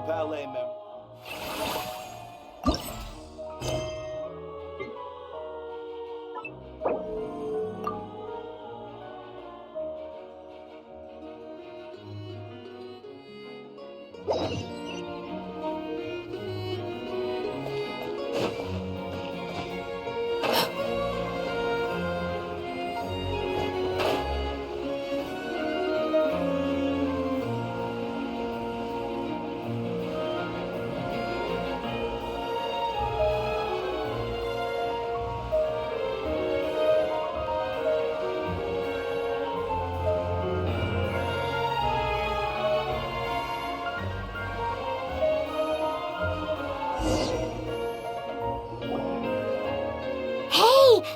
Palais Mermonia.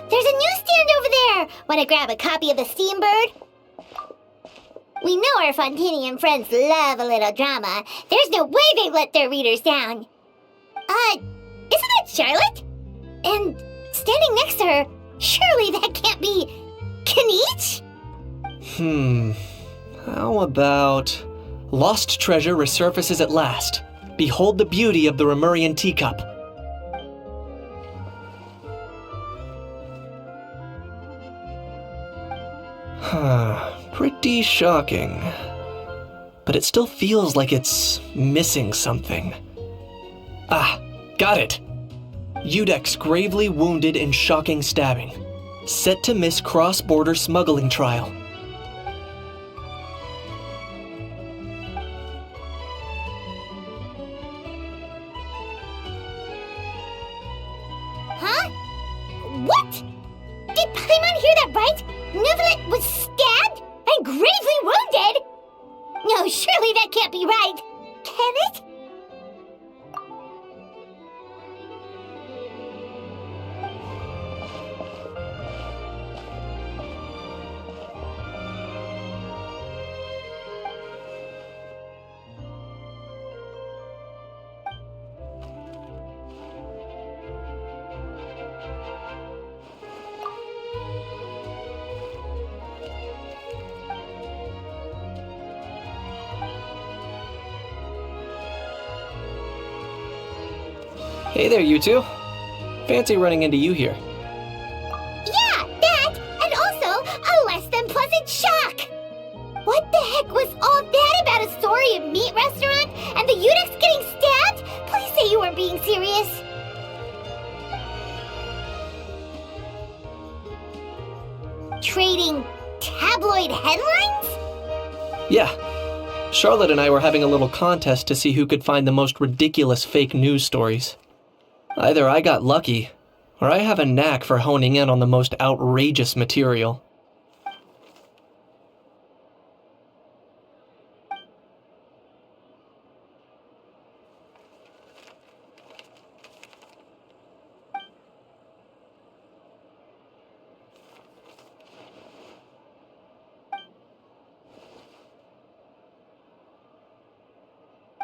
There's a newsstand over there! Wanna grab a copy of the Steambird? We know our Fontainian friends love a little drama. There's no way they let their readers down. Isn't that Charlotte? And standing next to her, surely that can't be Kinich? How about... Lost treasure resurfaces at last. Behold the beauty of the Remurian teacup. Pretty shocking. But it still feels like it's missing something. Ah, got it! Udex gravely wounded in shocking stabbing. Set to miss cross-border smuggling trial. Huh? What? Did Paimon hear that right? Neuvillette was stabbed and gravely wounded? No, surely that can't be right. Can it? Hey there, you two. Fancy running into you here. Yeah, that, and also a less than pleasant shock. What the heck was all that about a Saurian meat restaurant and the Udex getting stabbed? Please say you weren't being serious. Trading tabloid headlines? Yeah. Charlotte and I were having a little contest to see who could find the most ridiculous fake news stories. Either I got lucky, or I have a knack for honing in on the most outrageous material.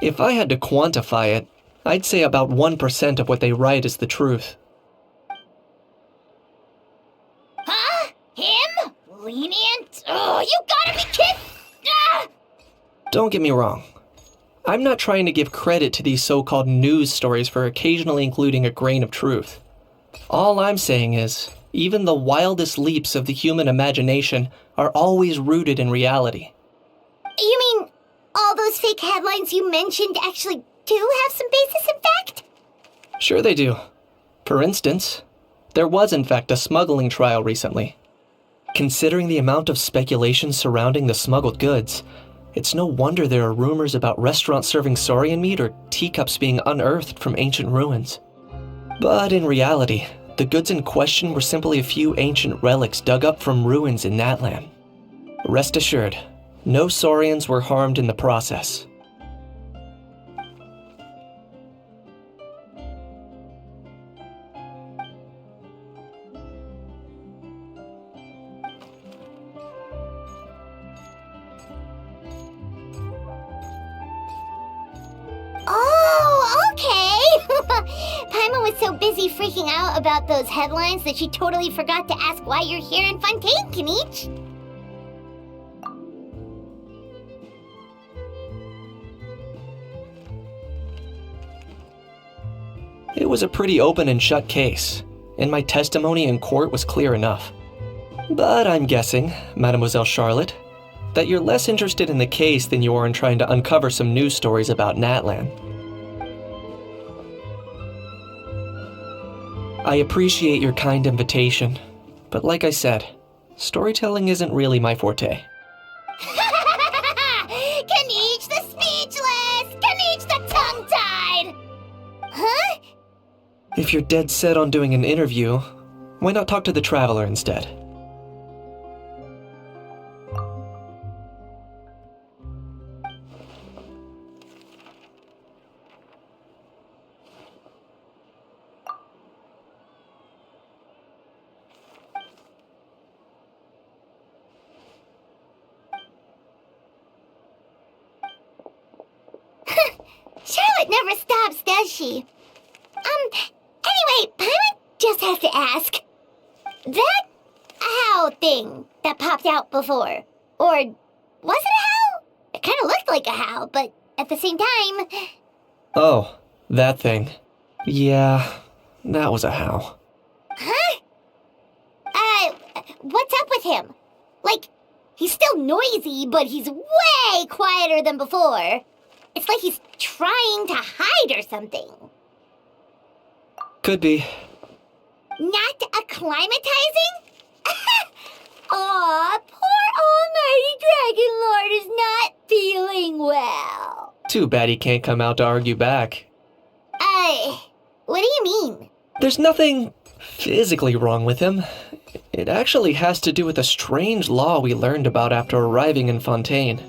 If I had to quantify it, I'd say about 1% of what they write is the truth. Huh? Him? Lenient? Oh, you gotta be kidding! Ah! Don't get me wrong. I'm not trying to give credit to these so-called news stories for occasionally including a grain of truth. All I'm saying is, even the wildest leaps of the human imagination are always rooted in reality. You mean all those fake headlines you mentioned actually do have some basis in fact? Sure they do. For instance, there was in fact a smuggling trial recently. Considering the amount of speculation surrounding the smuggled goods, it's no wonder there are rumors about restaurants serving saurian meat or teacups being unearthed from ancient ruins. But in reality, the goods in question were simply a few ancient relics dug up from ruins in Natlan. Rest assured, no saurians were harmed in the process. Oh, okay! Paimon was so busy freaking out about those headlines that she totally forgot to ask why you're here in Fontaine, Kinich. It was a pretty open and shut case, and my testimony in court was clear enough. But I'm guessing, Mademoiselle Charlotte, that you're less interested in the case than you are in trying to uncover some news stories about Natlan. I appreciate your kind invitation, but like I said, storytelling isn't really my forte. Kinich the speechless! Kinich the tongue-tied! Huh? If you're dead set on doing an interview, why not talk to the Traveler instead? Charlotte never stops, does she? Anyway, Paimon just has to ask. That owl thing that popped out before, or was it a howl? It kind of looked like a howl, but at the same time... Oh, that thing. Yeah, that was a howl. Huh? What's up with him? Like, he's still noisy, but he's way quieter than before. It's like he's trying to hide or something. Could be. Not acclimatizing? Aw, poor Almighty Dragon Lord is not feeling well. Too bad he can't come out to argue back. What do you mean? There's nothing physically wrong with him. It actually has to do with a strange law we learned about after arriving in Fontaine.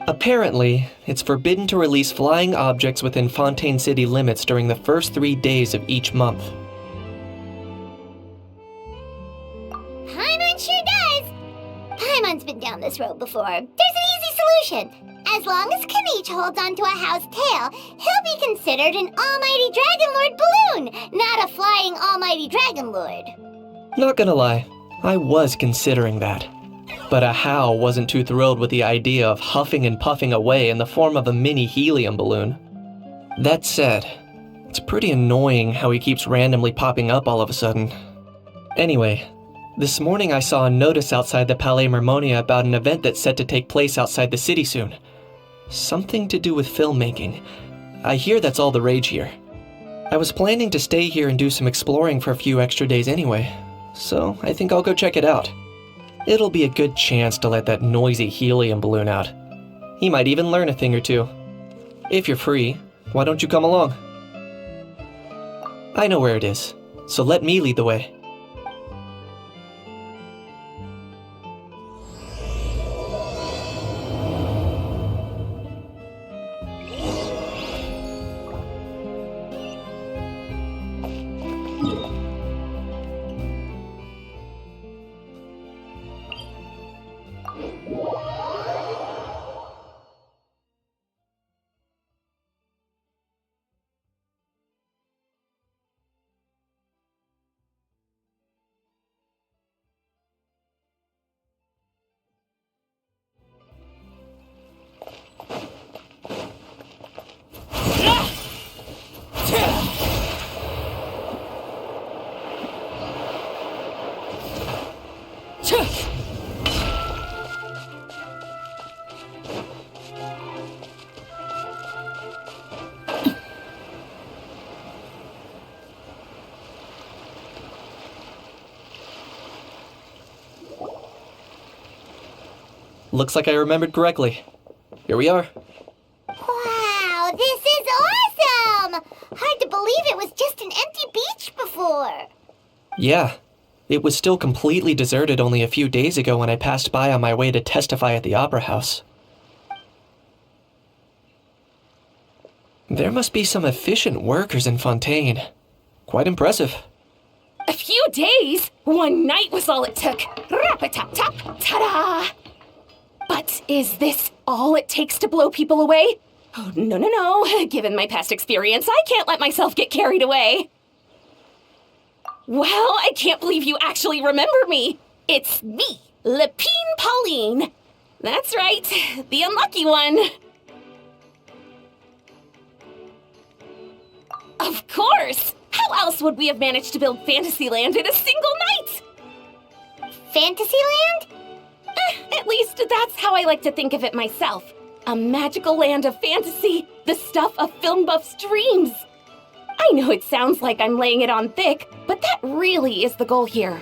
Apparently, it's forbidden to release flying objects within Fontaine city limits during the first 3 days of each month. Paimon sure does. Paimon's been down this road before. There's an easy solution. As long as Kinich holds onto a how's tail, he'll be considered an Almighty Dragon Lord balloon, not a flying Almighty Dragon Lord. Not gonna lie, I was considering that. But a How wasn't too thrilled with the idea of huffing and puffing away in the form of a mini helium balloon. That said, it's pretty annoying how he keeps randomly popping up all of a sudden. Anyway, this morning I saw a notice outside the Palais Mermonia about an event that's set to take place outside the city soon. Something to do with filmmaking. I hear that's all the rage here. I was planning to stay here and do some exploring for a few extra days anyway, so I think I'll go check it out. It'll be a good chance to let that noisy helium balloon out. He might even learn a thing or two. If you're free, why don't you come along? I know where it is, so let me lead the way. Looks like I remembered correctly. Here we are. Wow, this is awesome! Hard to believe it was just an empty beach before. Yeah, it was still completely deserted only a few days ago when I passed by on my way to testify at the Opera House. There must be some efficient workers in Fontaine. Quite impressive. A few days? One night was all it took. Rap-a-tap-tap, ta-da! But is this all it takes to blow people away? Oh, no. Given my past experience, I can't let myself get carried away. Well, I can't believe you actually remember me. It's me, Lepine Pauline. That's right, the unlucky one. Of course. How else would we have managed to build Fantasyland in a single night? Fantasyland? At least that's how I like to think of it myself. A magical land of fantasy, the stuff of film buffs' dreams. I know it sounds like I'm laying it on thick, but that really is the goal here.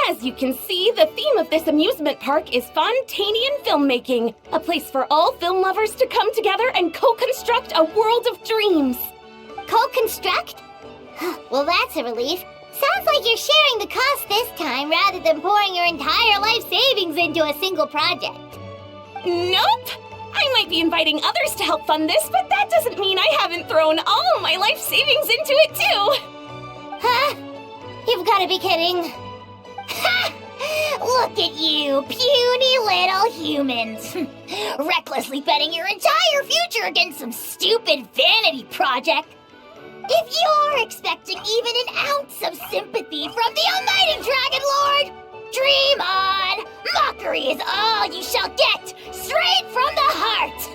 As you can see, the theme of this amusement park is Fontainian filmmaking, a place for all film lovers to come together and co-construct a world of dreams. Co-construct? Well, that's a relief. Sounds like you're sharing the cost this time rather than pouring your entire life savings into a single project. Nope! I might be inviting others to help fund this, but that doesn't mean I haven't thrown all my life savings into it too! Huh? You've got to be kidding. Ha! Look at you, puny little humans. Recklessly betting your entire future against some stupid vanity project. If you're expecting even an ounce of sympathy from the almighty Dragon Lord, dream on! Mockery is all you shall get, straight from the heart!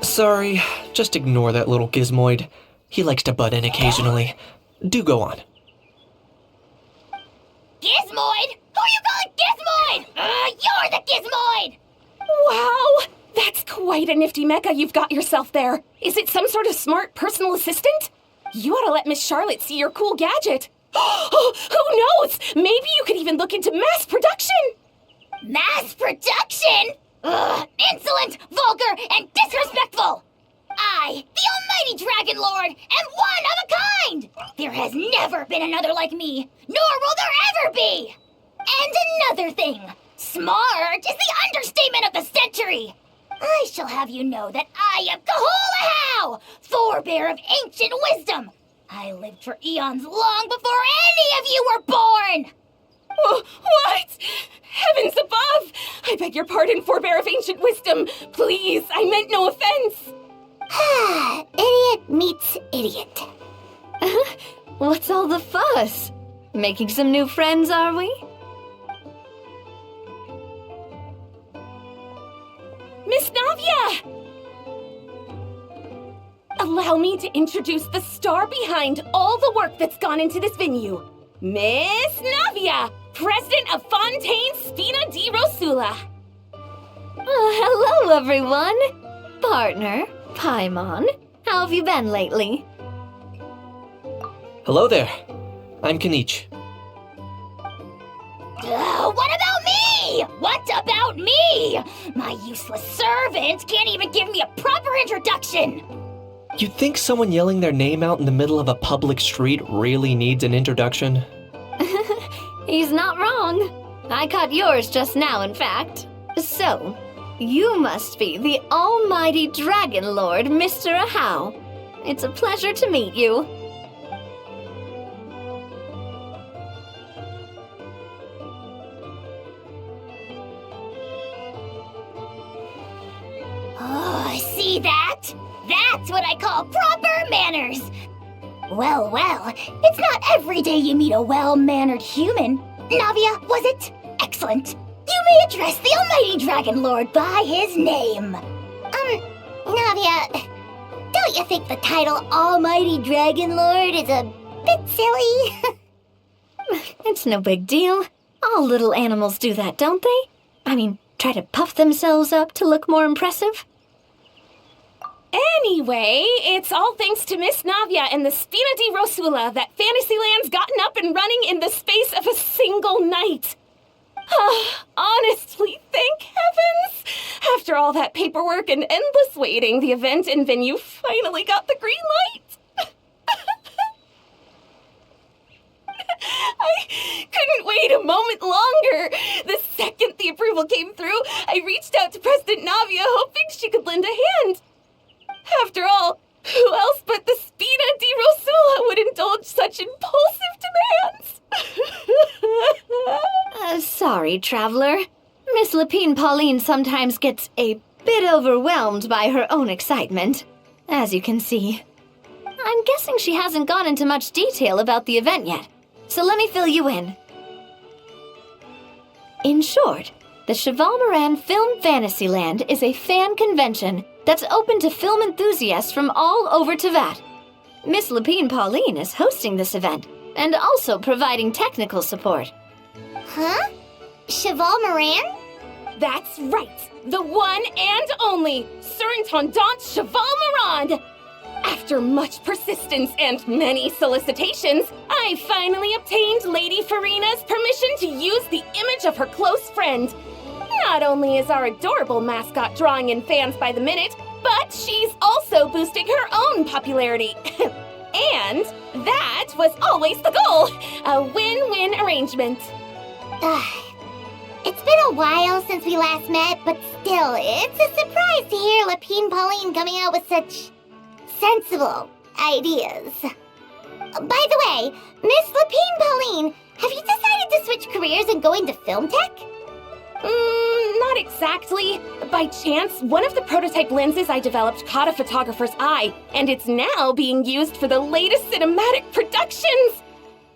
Sorry, just ignore that little gizmoid. He likes to butt in occasionally. Do go on. Gizmoid? Who you calling Gizmoid? You're the Gizmoid! Wow! That's quite a nifty mecha you've got yourself there. Is it some sort of smart personal assistant? You ought to let Miss Charlotte see your cool gadget. Who knows? Maybe you could even look into mass production. Mass production? Ugh, insolent, vulgar, and disrespectful! I, the almighty Dragon Lord, am one of a kind! There has never been another like me, nor will there ever be! And another thing, smart is the understatement of the century! I shall have you know that I am Kahulahau, forebear of ancient wisdom! I lived for eons long before any of you were born! What? Heavens above! I beg your pardon, forebear of ancient wisdom. Please, I meant no offense. Idiot meets idiot. What's all the fuss? Making some new friends, are we? Miss Navia! Allow me to introduce the star behind all the work that's gone into this venue. Miss Navia, President of Fontaine Spina di Rosula. Hello, everyone. Partner, Paimon, how have you been lately? Hello there. I'm Kinich. What about me? What about me? My useless servant can't even give me a proper introduction. You think someone yelling their name out in the middle of a public street really needs an introduction? He's not wrong. I caught yours just now, in fact. So, you must be the almighty Dragon Lord, Mr. Ahau. It's a pleasure to meet you. Oh, see that? That's what I call proper manners. Well, it's not every day you meet a well-mannered human. Navia, was it? Excellent. You may address the almighty Dragon Lord by his name. Navia, don't you think the title Almighty Dragon Lord is a bit silly? It's no big deal. All little animals do that, don't they? I mean, try to puff themselves up to look more impressive. Anyway, it's all thanks to Miss Navia and the Spina di Rosula that Fantasyland's gotten up and running in the space of a single night. Honestly, thank heavens! After all that paperwork and endless waiting, the event and venue finally got the green light. I couldn't wait a moment longer. The second the approval came through, I reached out to President Navia, hoping she could lend a hand. After all, who else but the Spina di Rosula would indulge such impulsive demands? Sorry, traveler. Miss Lapine Pauline sometimes gets a bit overwhelmed by her own excitement, as you can see. I'm guessing she hasn't gone into much detail about the event yet, so let me fill you in. In short, the Cheval Moran Film Fantasyland is a fan convention that's open to film enthusiasts from all over Teyvat. Miss Lapine Pauline is hosting this event and also providing technical support. Huh? Cheval Moran? That's right! The one and only Surintendant Cheval Moran! After much persistence and many solicitations, I finally obtained Lady Farina's permission to use the image of her close friend. Not only is our adorable mascot drawing in fans by the minute, but she's also boosting her own popularity. And that was always the goal! A win-win arrangement. It's been a while since we last met, but still, it's a surprise to hear Lapine Pauline coming out with such sensible ideas. By the way, Miss Lapine Pauline, have you decided to switch careers and go into film tech? Not exactly. By chance, one of the prototype lenses I developed caught a photographer's eye, and it's now being used for the latest cinematic productions.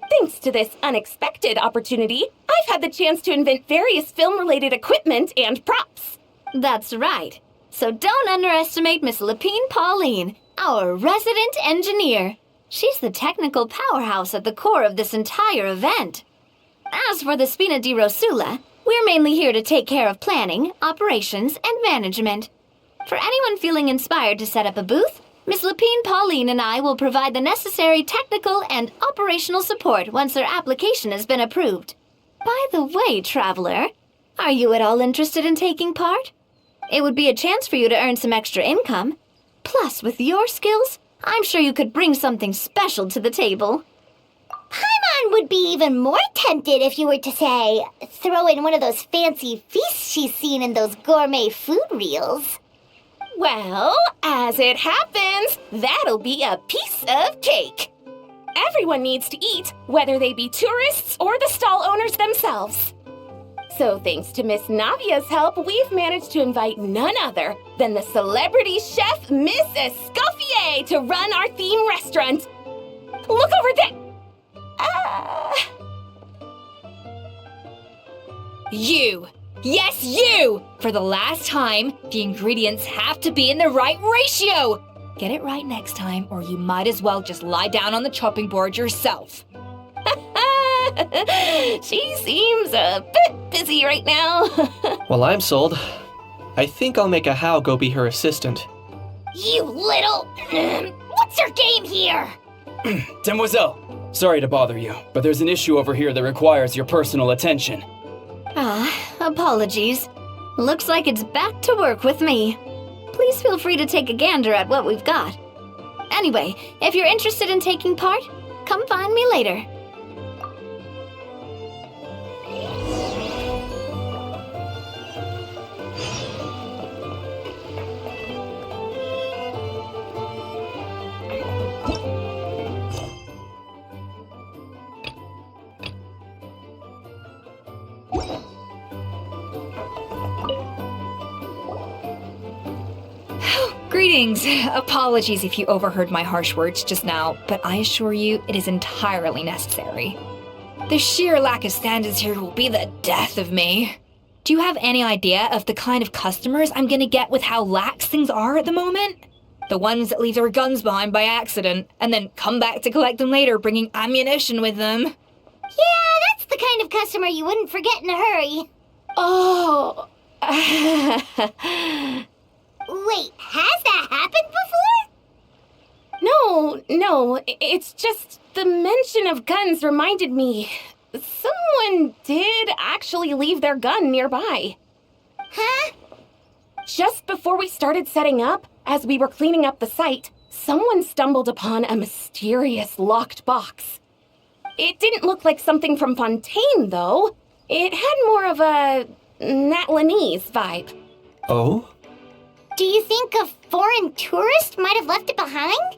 Thanks to this unexpected opportunity, I've had the chance to invent various film-related equipment and props. That's right. So don't underestimate Miss Lapine Pauline, our resident engineer. She's the technical powerhouse at the core of this entire event. As for the Spina di Rosula, we're mainly here to take care of planning, operations, and management. For anyone feeling inspired to set up a booth, Miss Lapine Pauline and I will provide the necessary technical and operational support once their application has been approved. By the way, traveler, are you at all interested in taking part? It would be a chance for you to earn some extra income. Plus, with your skills, I'm sure you could bring something special to the table. Paimon would be even more tempted if you were to, say, throw in one of those fancy feasts she's seen in those gourmet food reels. Well, as it happens, that'll be a piece of cake. Everyone needs to eat, whether they be tourists or the stall owners themselves. So thanks to Miss Navia's help, we've managed to invite none other than the celebrity chef, Miss Escoffier, to run our theme restaurant. Look over there! You! Yes, you! For the last time, the ingredients have to be in the right ratio! Get it right next time, or you might as well just lie down on the chopping board yourself. She seems a bit busy right now. Well, I'm sold. I think I'll make a How go be her assistant. You little... What's your game here? Demoiselle, sorry to bother you, but there's an issue over here that requires your personal attention. Apologies. Looks like it's back to work with me. Please feel free to take a gander at what we've got. Anyway, if you're interested in taking part, come find me later. Greetings. Apologies if you overheard my harsh words just now, but I assure you it is entirely necessary. The sheer lack of standards here will be the death of me. Do you have any idea of the kind of customers I'm gonna get with how lax things are at the moment? The ones that leave their guns behind by accident, and then come back to collect them later bringing ammunition with them. Yeah, that's the kind of customer you wouldn't forget in a hurry. Oh. Wait, has that happened before? No, it's just the mention of guns reminded me. Someone did actually leave their gun nearby. Huh? Just before we started setting up, as we were cleaning up the site, someone stumbled upon a mysterious locked box. It didn't look like something from Fontaine, though. It had more of a Natlanese vibe. Oh? Do you think a foreign tourist might have left it behind?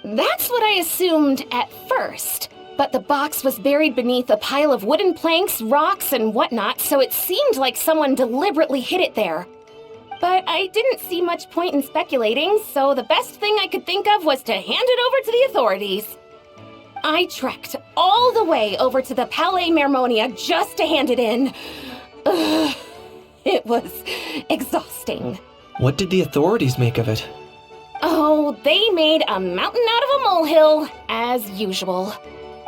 That's what I assumed at first. But the box was buried beneath a pile of wooden planks, rocks, and whatnot, so it seemed like someone deliberately hid it there. But I didn't see much point in speculating, so the best thing I could think of was to hand it over to the authorities. I trekked all the way over to the Palais Mermonia just to hand it in. Ugh, it was exhausting. What did the authorities make of it? Oh, they made a mountain out of a molehill, as usual.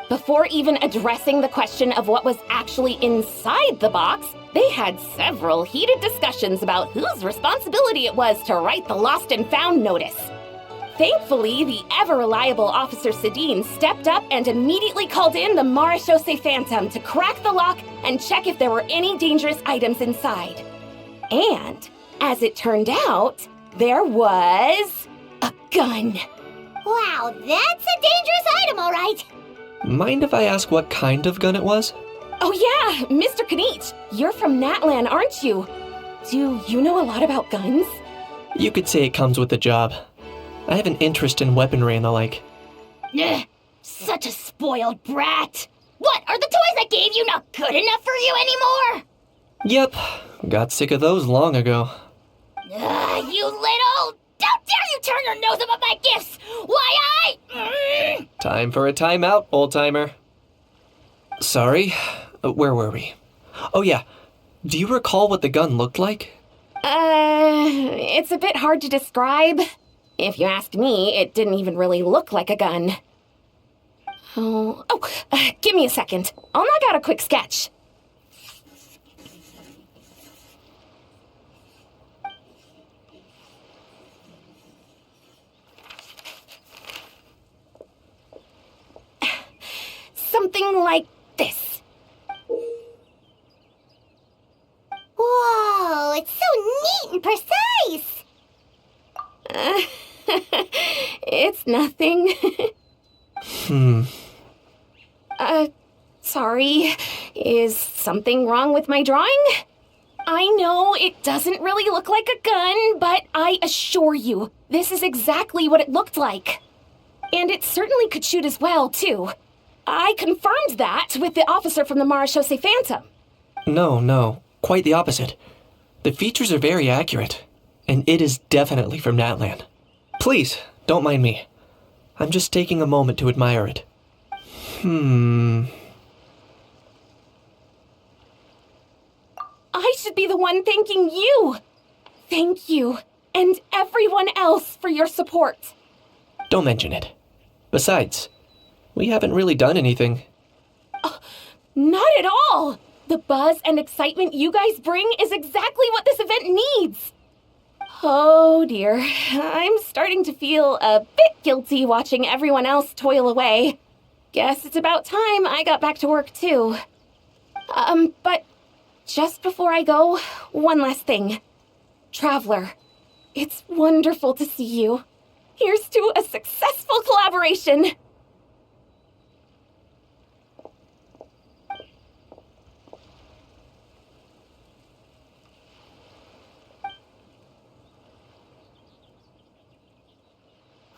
Before even addressing the question of what was actually inside the box, they had several heated discussions about whose responsibility it was to write the lost and found notice. Thankfully, the ever-reliable Officer Sedine stepped up and immediately called in the Marechaussee Phantom to crack the lock and check if there were any dangerous items inside. And, as it turned out, there was a gun. Wow, that's a dangerous item, all right. Mind if I ask what kind of gun it was? Oh yeah, Mr. Kinich, you're from Natlan, aren't you? Do you know a lot about guns? You could say it comes with the job. I have an interest in weaponry and the like. Ugh, such a spoiled brat. What, are the toys I gave you not good enough for you anymore? Yep, got sick of those long ago. You little... Don't dare you turn your nose up at my gifts! Why, Time for a timeout, old-timer. Sorry, where were we? Oh yeah, do you recall what the gun looked like? It's a bit hard to describe. If you ask me, it didn't even really look like a gun. Give me a second. I'll knock out a quick sketch. Something like this. Whoa, it's so neat and precise! It's nothing. Sorry. Is something wrong with my drawing? I know it doesn't really look like a gun, but I assure you, this is exactly what it looked like. And it certainly could shoot as well, too. I confirmed that with the officer from the Marechaussee Phantom. No, quite the opposite. The features are very accurate, and it is definitely from Natlan. Please, don't mind me. I'm just taking a moment to admire it. I should be the one thanking you. Thank you, and everyone else for your support. Don't mention it. Besides, we haven't really done anything. Not at all! The buzz and excitement you guys bring is exactly what this event needs. Oh dear, I'm starting to feel a bit guilty watching everyone else toil away. Guess it's about time I got back to work too. But just before I go, one last thing. Traveler, it's wonderful to see you. Here's to a successful collaboration!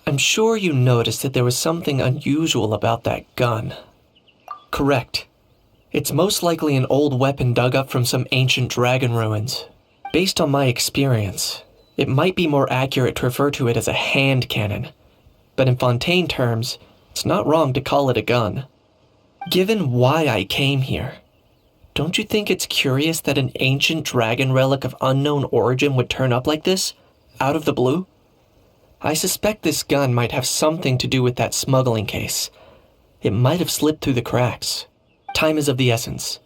I'm sure you noticed that there was something unusual about that gun. Correct. It's most likely an old weapon dug up from some ancient dragon ruins. Based on my experience, it might be more accurate to refer to it as a hand cannon. But in Fontaine terms, it's not wrong to call it a gun. Given why I came here, don't you think it's curious that an ancient dragon relic of unknown origin would turn up like this, out of the blue? I suspect this gun might have something to do with that smuggling case. It might have slipped through the cracks. Time is of the essence,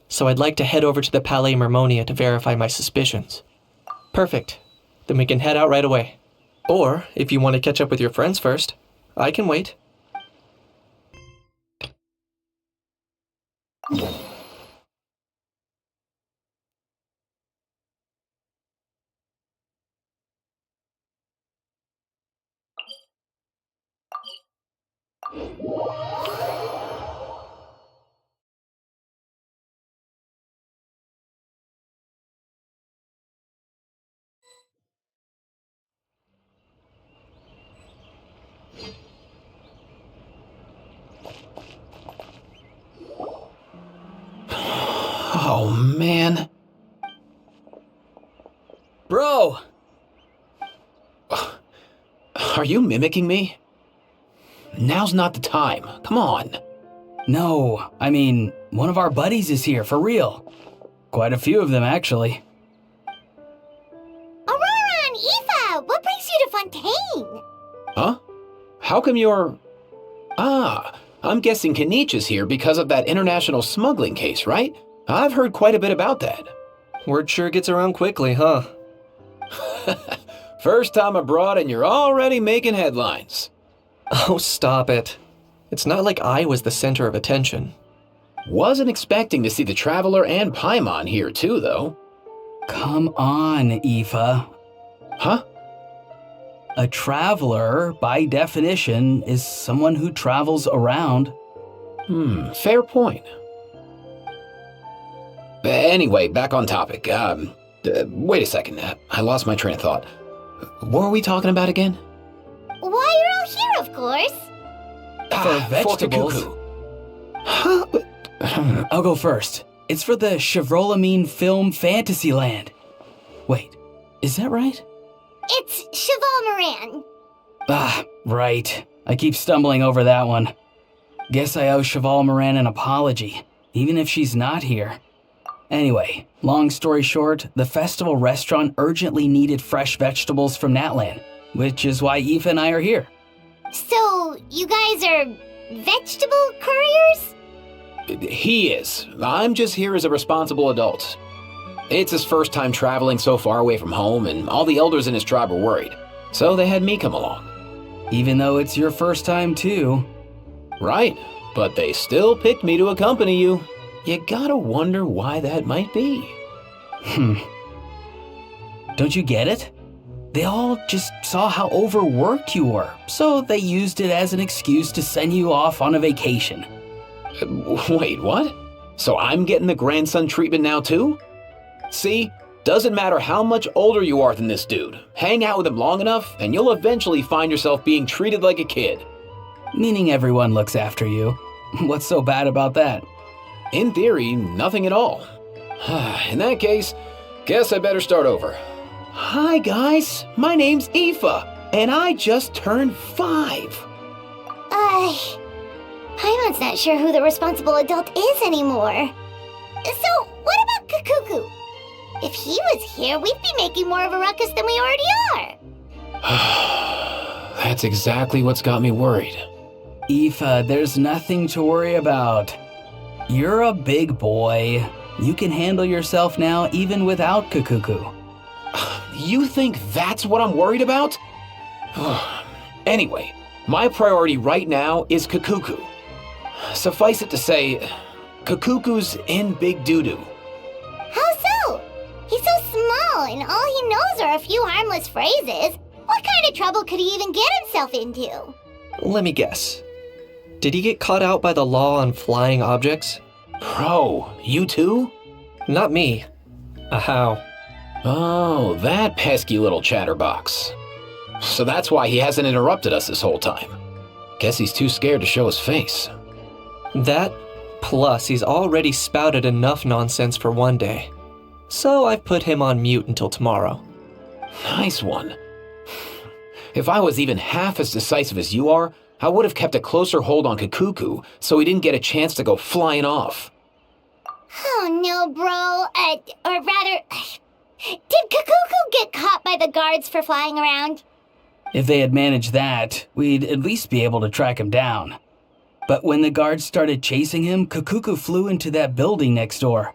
so I'd like to head over to the Palais Mermonia to verify my suspicions. Perfect. Then we can head out right away. Or, if you want to catch up with your friends first, I can wait. Oh, man. Bro! Are you mimicking me? Now's not the time. Come on. No, I mean, one of our buddies is here, for real. Quite a few of them, actually. Ororon, Fontaine. Huh? How come you're... I'm guessing Kinich is here because of that international smuggling case, right? I've heard quite a bit about that. Word sure gets around quickly, huh? First time abroad and you're already making headlines. Oh, stop it. It's not like I was the center of attention. Wasn't expecting to see the Traveler and Paimon here too, though. Come on, Ifa. Huh? A traveler, by definition, is someone who travels around. Fair point. Anyway, back on topic. Wait a second. I lost my train of thought. What were we talking about again? Why, you're all here, of course. For vegetables. Kakuku. Huh? I'll go first. It's for the Chevrolamine film Fantasyland. Wait, is that right? It's Cheval Moran. Right. I keep stumbling over that one. Guess I owe Cheval Moran an apology, even if she's not here. Anyway, long story short, the festival restaurant urgently needed fresh vegetables from Natlan, which is why Ifa and I are here. So, you guys are vegetable couriers? He is. I'm just here as a responsible adult. It's his first time traveling so far away from home, and all the elders in his tribe were worried. So they had me come along. Even though it's your first time too. Right, but they still picked me to accompany you. You gotta wonder why that might be. Don't you get it? They all just saw how overworked you were, so they used it as an excuse to send you off on a vacation. Wait, what? So I'm getting the grandson treatment now too? See, doesn't matter how much older you are than this dude. Hang out with him long enough, and you'll eventually find yourself being treated like a kid. Meaning everyone looks after you. What's so bad about that? In theory, nothing at all. In that case, guess I better start over. Hi guys, my name's Ifa, and I just turned 5. Paimon's not sure who the responsible adult is anymore. So, what about Kakuku? If he was here, we'd be making more of a ruckus than we already are. That's exactly what's got me worried. Ifa, there's nothing to worry about. You're a big boy. You can handle yourself now even without Kakuku. You think that's what I'm worried about? Anyway, my priority right now is Kakuku. Suffice it to say, Kakuku's in big doo-doo. How so? He's so small, and all he knows are a few harmless phrases. What kind of trouble could he even get himself into? Let me guess. Did he get caught out by the law on flying objects? Bro, you too? Not me. How? Oh, that pesky little chatterbox. So that's why he hasn't interrupted us this whole time. Guess he's too scared to show his face. That, plus he's already spouted enough nonsense for one day. So I've put him on mute until tomorrow. Nice one. If I was even half as decisive as you are, I would have kept a closer hold on Kakuku so he didn't get a chance to go flying off. Oh no, bro. Or rather, did Kakuku get caught by the guards for flying around? If they had managed that, we'd at least be able to track him down. But when the guards started chasing him, Kakuku flew into that building next door.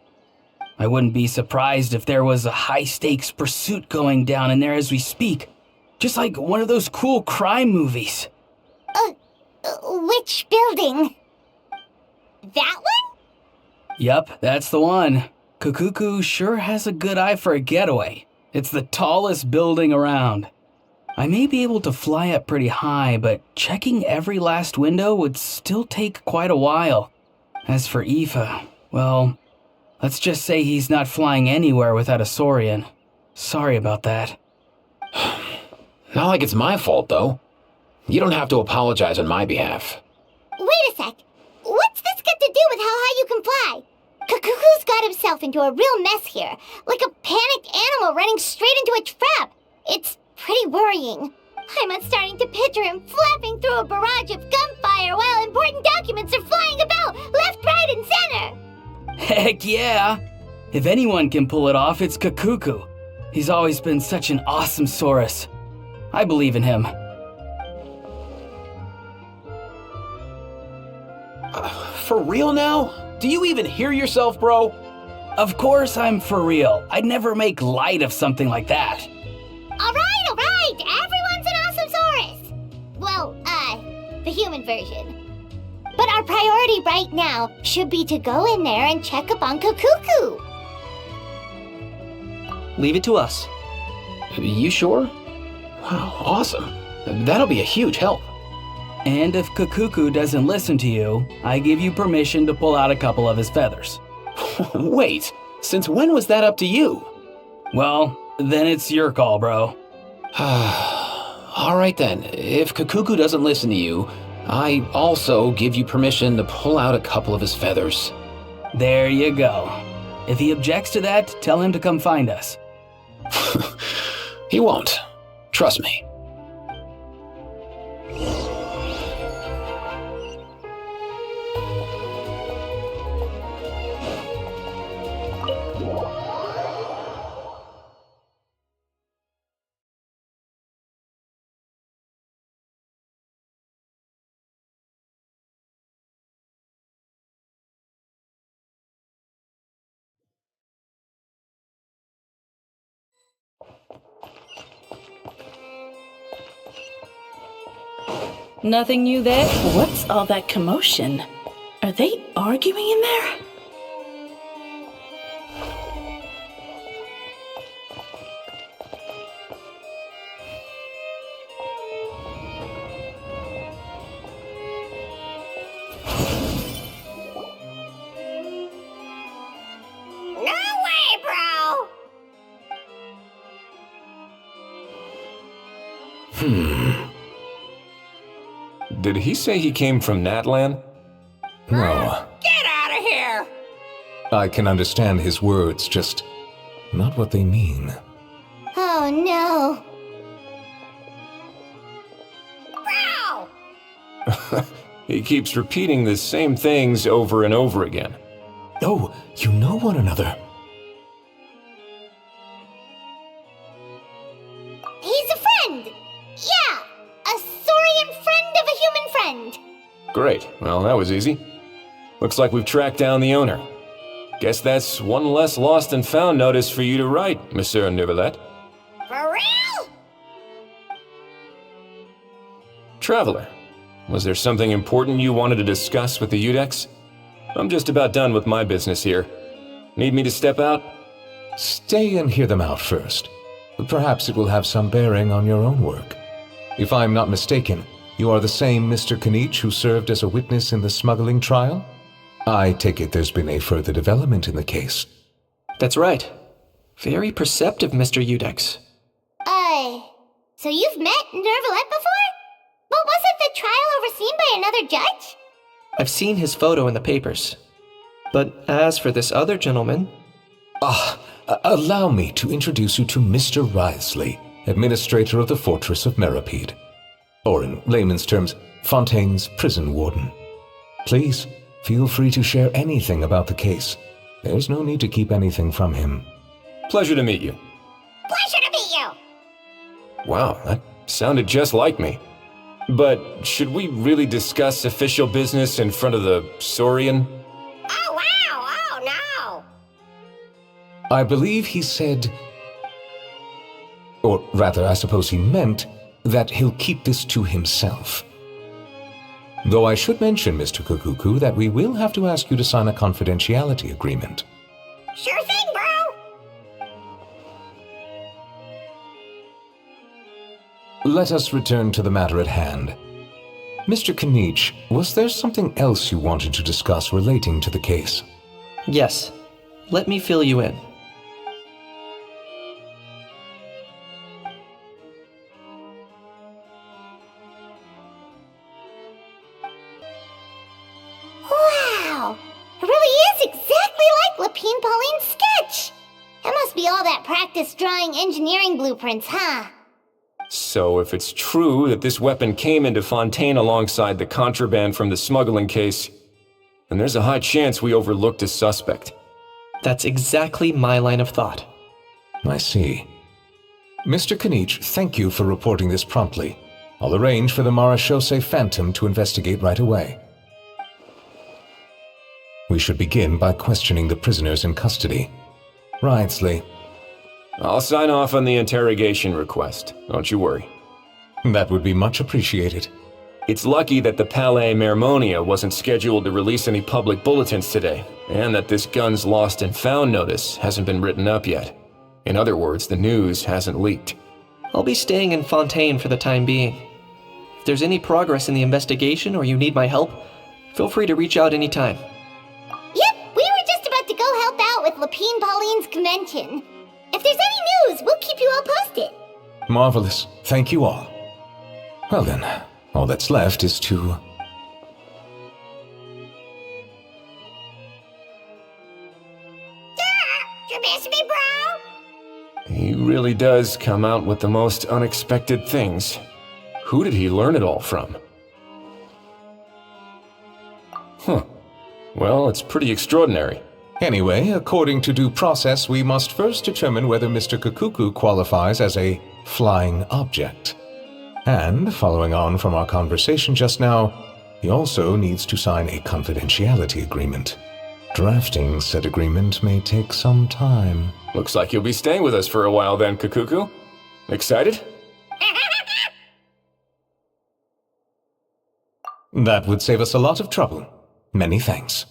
I wouldn't be surprised if there was a high-stakes pursuit going down in there as we speak. Just like one of those cool crime movies. Which building? That one? Yup, that's the one. Kakuku sure has a good eye for a getaway. It's the tallest building around. I may be able to fly up pretty high, but checking every last window would still take quite a while. As for Ifa, well, let's just say he's not flying anywhere without a Saurian. Sorry about that. Not like it's my fault, though. You don't have to apologize on my behalf. Wait a sec. What's this got to do with how high you can fly? Kakuku's got himself into a real mess here, like a panicked animal running straight into a trap. It's pretty worrying. I'm starting to picture him flapping through a barrage of gunfire while important documents are flying about left, right, and center. Heck yeah! If anyone can pull it off, it's Kakuku. He's always been such an awesome Saurus. I believe in him. For real now? Do you even hear yourself, bro? Of course I'm for real. I'd never make light of something like that. All right. Everyone's an Awesomesaurus. Well, the human version. But our priority right now should be to go in there and check up on Kukuku. Leave it to us. You sure? Wow, awesome. That'll be a huge help. And if Kukuku doesn't listen to you, I give you permission to pull out a couple of his feathers. Wait, since when was that up to you? Well, then it's your call, bro. All right then, if Kukuku doesn't listen to you, I also give you permission to pull out a couple of his feathers. There you go. If he objects to that, tell him to come find us. He won't. Trust me. Nothing new there? What's all that commotion? Are they arguing in there? No way, bro! Did he say he came from Natlan? No. Get out of here! I can understand his words, just not what they mean. Oh no. Bro! He keeps repeating the same things over and over again. Oh, you know one another. He's a friend! Yeah! A saurian friend of a human friend! Great, well that was easy. Looks like we've tracked down the owner. Guess that's one less lost and found notice for you to write, Monsieur Neuvillette. For real? Traveler, was there something important you wanted to discuss with the Udex? I'm just about done with my business here. Need me to step out? Stay and hear them out first. Perhaps it will have some bearing on your own work. If I'm not mistaken, you are the same Mr. Kinich who served as a witness in the smuggling trial? I take it there's been a further development in the case. That's right. Very perceptive, Mr. Udex. So you've met Neuvillette before? But wasn't the trial overseen by another judge? I've seen his photo in the papers. But as for this other gentleman... Allow me to introduce you to Mr. Wriothesley, administrator of the Fortress of Meripede. Or in layman's terms, Fontaine's prison warden. Please, feel free to share anything about the case. There's no need to keep anything from him. Pleasure to meet you. Pleasure to meet you! Wow, that sounded just like me. But should we really discuss official business in front of the Saurian? Oh, wow! Oh, no! I believe he said, or rather, I suppose he meant, that he'll keep this to himself. Though I should mention, Mr. Kukuku, that we will have to ask you to sign a confidentiality agreement. Sure thing, bro! Let us return to the matter at hand. Mr. Kinich, was there something else you wanted to discuss relating to the case? Yes. Let me fill you in. Wow! It really is exactly like Lapine Pauline's sketch! That must be all that practice drawing engineering blueprints, huh? So if it's true that this weapon came into Fontaine alongside the contraband from the smuggling case, then there's a high chance we overlooked a suspect. That's exactly my line of thought. I see. Mr. Kinich, thank you for reporting this promptly. I'll arrange for the Marechaussee Phantom to investigate right away. We should begin by questioning the prisoners in custody. Wriothesley. I'll sign off on the interrogation request. Don't you worry. That would be much appreciated. It's lucky that the Palais Mermonia wasn't scheduled to release any public bulletins today, and that this guns lost and found notice hasn't been written up yet. In other words, the news hasn't leaked. I'll be staying in Fontaine for the time being. If there's any progress in the investigation or you need my help, feel free to reach out anytime. Yep, we were just about to go help out with Lapine Pauline's convention. If there's any news, we'll keep you all posted. Marvelous. Thank you all. Well then, all that's left is to... You miss me, bro? He really does come out with the most unexpected things. Who did he learn it all from? Huh. Well, it's pretty extraordinary. Anyway, according to due process, we must first determine whether Mr. Kukuku qualifies as a flying object. And, following on from our conversation just now, he also needs to sign a confidentiality agreement. Drafting said agreement may take some time. Looks like you'll be staying with us for a while then, Kukuku. Excited? That would save us a lot of trouble. Many thanks.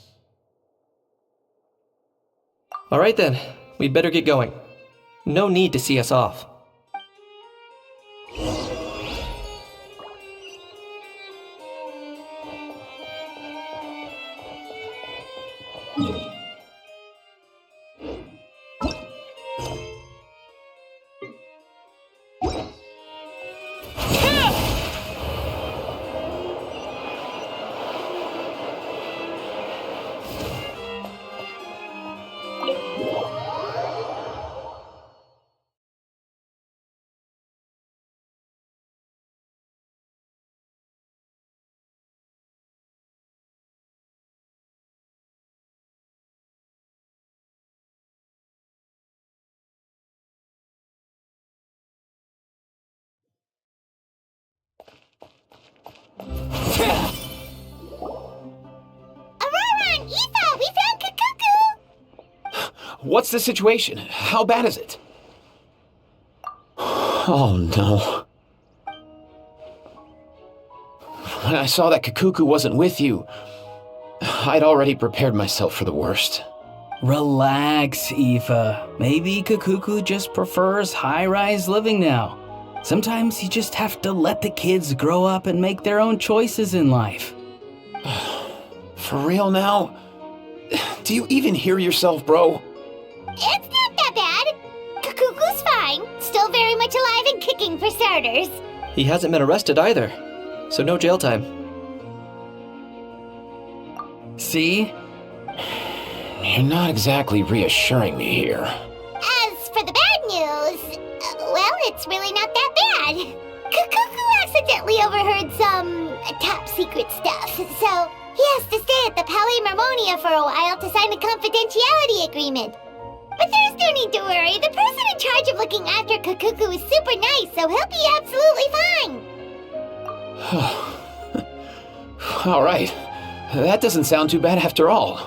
All right then, we'd better get going. No need to see us off. Ororon and Ifa, we found Kukuku! What's the situation? How bad is it? Oh no. When I saw that Kukuku wasn't with you, I'd already prepared myself for the worst. Relax, Ifa. Maybe Kukuku just prefers high-rise living now. Sometimes you just have to let the kids grow up and make their own choices in life. For real now? Do you even hear yourself, bro? It's not that bad. Kukuku's fine. Still very much alive and kicking for starters. He hasn't been arrested either, so no jail time. See? You're not exactly reassuring me here. As for the bad news, well, it's really not that bad. Kukuku accidentally overheard some top secret stuff, so he has to stay at the Palais Mermonia for a while to sign a confidentiality agreement. But there's no need to worry. The person in charge of looking after Kukuku is super nice, so he'll be absolutely fine. All right. That doesn't sound too bad after all.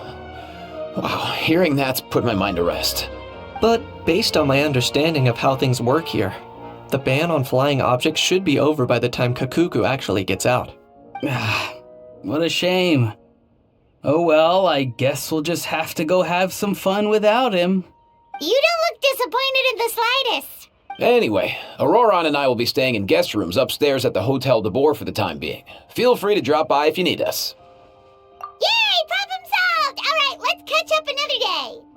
Wow, hearing that's put my mind to rest. But based on my understanding of how things work here, the ban on flying objects should be over by the time Kukuku actually gets out. What a shame. Oh well, I guess we'll just have to go have some fun without him. You don't look disappointed in the slightest. Anyway, Ororon and I will be staying in guest rooms upstairs at the Hotel de Boer for the time being. Feel free to drop by if you need us. Yay, problem solved! All right, let's catch up another day.